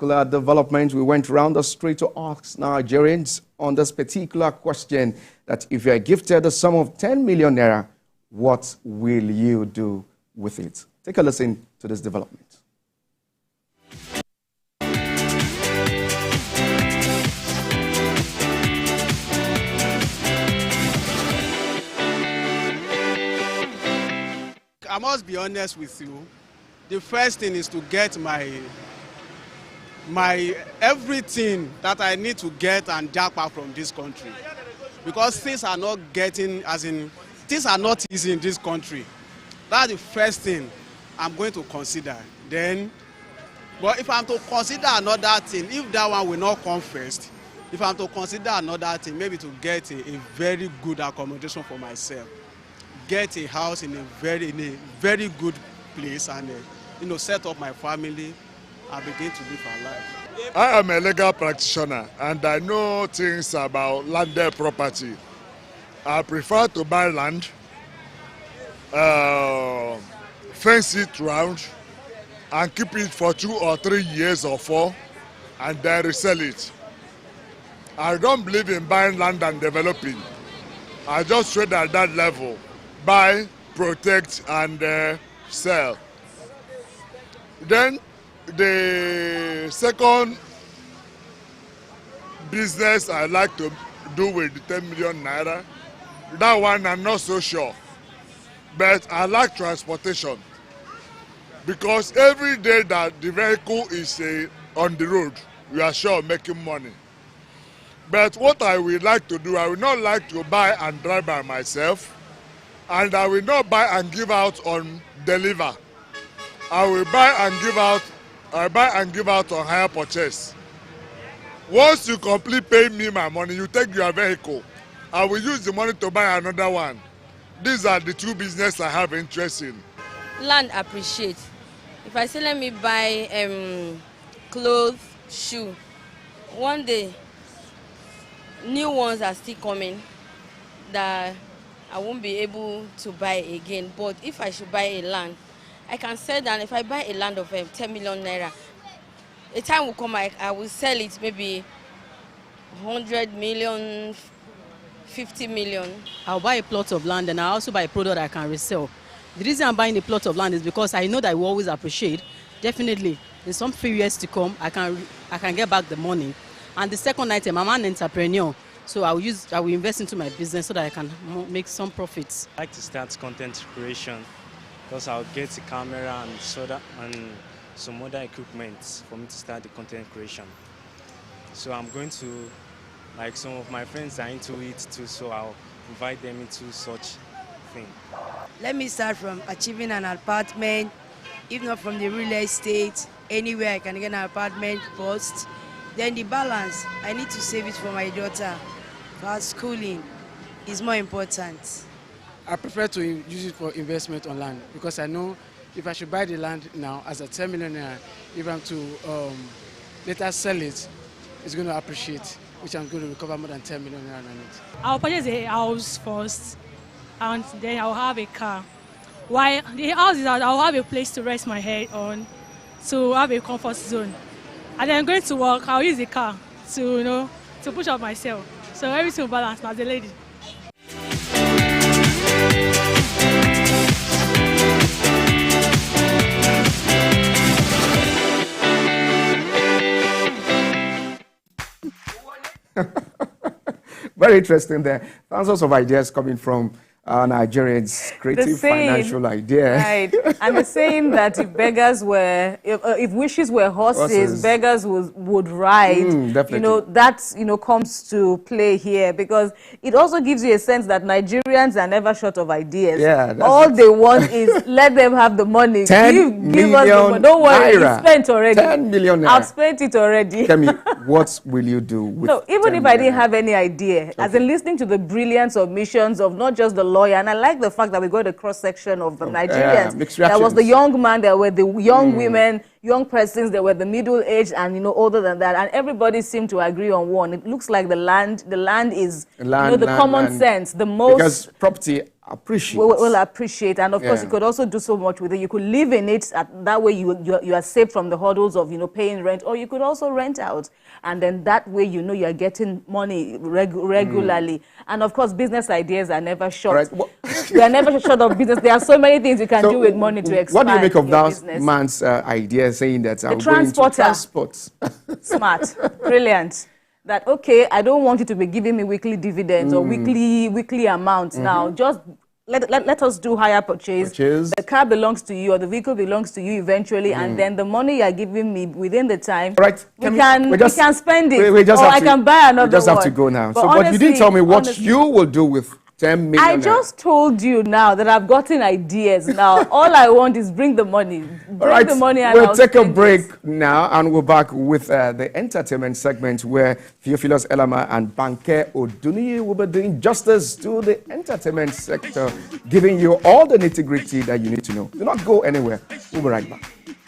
Development, we went around the street to ask Nigerians on this particular question that if you are gifted a sum of 10 million naira, what will you do with it? Take a listen to this development. I must be honest with you. The first thing is to get my everything that I need to get and jackpot from this country, because things are not getting, things are not easy in this country. That's the first thing I'm going to consider. Then, but if I'm to consider another thing, if that one will not come first, if I'm to consider another thing, maybe to get a very good accommodation for myself, get a house in a very good place, and set up my family and begin to live a life. I am a legal practitioner and I know things about landed property. I prefer to buy land, fence it round, and keep it for 2 or 3 years or 4, and then resell it. I don't believe in buying land and developing. I just trade at that level. Buy, protect, and sell. Then the second business I like to do with the 10 million naira, that one I'm not so sure. But I like transportation, because every day that the vehicle is on the road, we are sure of making money. But what I would like to do, I would not like to buy and drive by myself, and I will not buy and give out on deliver. I will buy and give out. I buy and give out on hire purchase. Once you complete paying me my money, you take your vehicle. I will use the money to buy another one. These are the 2 business I have interest in. Land appreciate. If I say let me buy clothes, shoe, one day new ones are still coming that I won't be able to buy again. But if I should buy a land, I can sell that. If I buy a land of 10 million naira, a time will come I will sell it maybe 100 million, 50 million. I'll buy a plot of land and I also buy a product I can resell. The reason I'm buying a plot of land is because I know that I will always appreciate. Definitely, in some few years to come, I can get back the money. And the second item, I'm an entrepreneur, so I will invest into my business so that I can make some profits. I like to start content creation, because I'll get a camera and soda and some other equipment for me to start the content creation. So I'm going to, like, some of my friends are into it too, so I'll invite them into such thing. Let me start from achieving an apartment, if not from the real estate, anywhere I can get an apartment first. Then the balance, I need to save it for my daughter. Her schooling is more important. I prefer to use it for investment on land, because I know if I should buy the land now as a 10 million naira, if I'm to later sell it, it's going to appreciate, which I'm going to recover more than 10 million naira on it. I'll purchase a house first, and then I'll have a car. While the house is out, I'll have a place to rest my head on, to have a comfort zone. And then going to work, I'll use the car to, to push up myself. So everything will balance as a lady. Very interesting there. Thousands of ideas coming from Nigerians' creative financial idea. Right. And the saying that if beggars were, if wishes were horses, beggars would ride. Definitely. That, comes to play here, because it also gives you a sense that Nigerians are never short of ideas. Yeah, all they want is let them have the money. 10 give us the money. Don't worry, it's spent already. 10 million naira. I've spent it already. Tell me, what will you do with No, even if I didn't have any idea, as in listening to the brilliant submissions of not just the lawyer, and I like the fact that we got a cross-section of the Nigerians. There was the young man, there were the young women, young persons, there were the middle-aged, and older than that, and everybody seemed to agree on one. It looks like the land is the common sense, the most. Because property appreciate. Will appreciate. And of course, you could also do so much with it. You could live in it. That way you are saved from the hurdles of, paying rent, or you could also rent out. And then that way, you are getting money regularly. And of course, business ideas are never short. Right. Well, they are never short of business. There are so many things you can do with money to expand. What do you make of that man's idea saying that I'm going to transport? Smart. Brilliant. That, okay, I don't want you to be giving me weekly dividends or weekly amounts now. Just let us do higher purchase. The car belongs to you, or the vehicle belongs to you eventually, and then the money you're giving me within the time, we can spend it, I can buy another one. We just have to go now. But you didn't tell me what you will do with 10 million. I just told you now that I've gotten ideas now. All I want is bring the money. Bring the money and we'll take a break now, and we're back with the entertainment segment where Theophilus Elama and Banke Oduniyi will be doing justice to the entertainment sector, giving you all the nitty-gritty that you need to know. Do not go anywhere. We'll be right back.